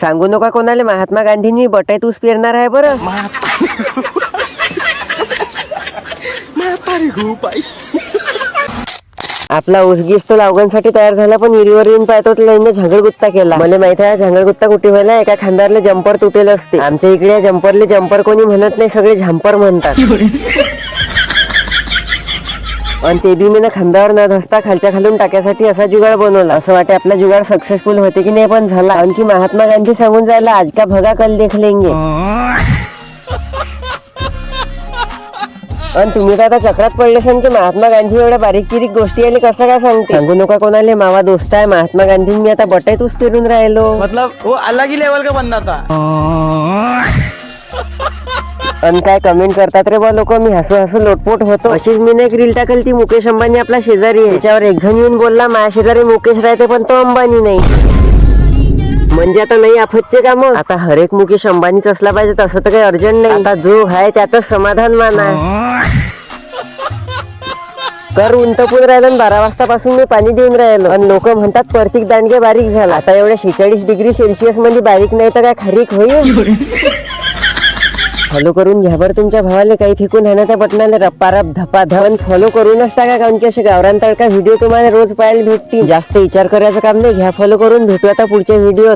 सांगू नका कोणाला, महात्मा गांधींनी बटाईत ऊस पेरणार आहे बरं. आपला ऊसगीस तो लावगणसाठी तयार झाला, पण विहिरीवर येऊन पाहतो लाईन झंगडगुत्ता केला. मला माहित आहे झंगडगुत्ता कुठे व्हायला, एका खांद्यावरले जम्पर तुटेल असते. आमच्या इकडे या जम्परले जम्पर कोणी म्हणत नाही, सगळे झंपर म्हणतात. आणि ते बी मी खांद्यावर न धसता खालच्या खालून टाक्यासाठी असा जुगाड बनवला. असं वाटे आपला जुगाड सक्सेसफुल होते की नाही, पण झाला. आणखी महात्मा गांधी सांगून जायला, आज का भगा कल देख लेंगे. आणि तुम्ही तर आता चक्रात पडले असाल की महात्मा गांधी एवढ्या बारीक चिरीक गोष्टी आली कसं काय सांगते. सांगू नका कोणाले, मावा दोस्त आहे महात्मा गांधी. मी आता बटाईत ऊस पेरून राहिलो. मतलब वो अलग ही लेवल का बंदा था. आणि काय कमेंट करतात रे बा लोक, मी हसू हसू लोटपोट होतो. अशीच मी एक रील टाकल, ती मुकेश अंबानी आपला शेजारी आहे. त्याच्यावर एक जण येऊन बोलला, माझ्या शेजारी मुकेश राहते पण तो अंबानी नाही. म्हणजे आता नाही आफतचे काम. आता हरेक मुकेश अंबानीच असला पाहिजे तसं तर काही अर्जंट नाही. आता जो आहे त्यातच समाधान माना. कर उंटपून राहिलो, 12 वाजतापासून मी पाणी देऊन राहिलो. आणि लोक म्हणतात प्रत्येक दांडगे बारीक झाला. आता एवढ्या 46 डिग्री सेल्सिअस मध्ये बारीक नाही तर काय खारीक होईल. फॉलो करून घ्या बरं तुमच्या भावाले, काही फिकून आहे ना त्या बटनाला रप्पारप धपाधन. फॉलो करूनच टाका, कारण की असे गावरान तडका व्हिडिओ तुम्हाला रोज पाहायला भेटतील. जास्त विचार करायचं काम नाही, घ्या फॉलो करून. भेटू आता पुढच्या व्हिडिओत.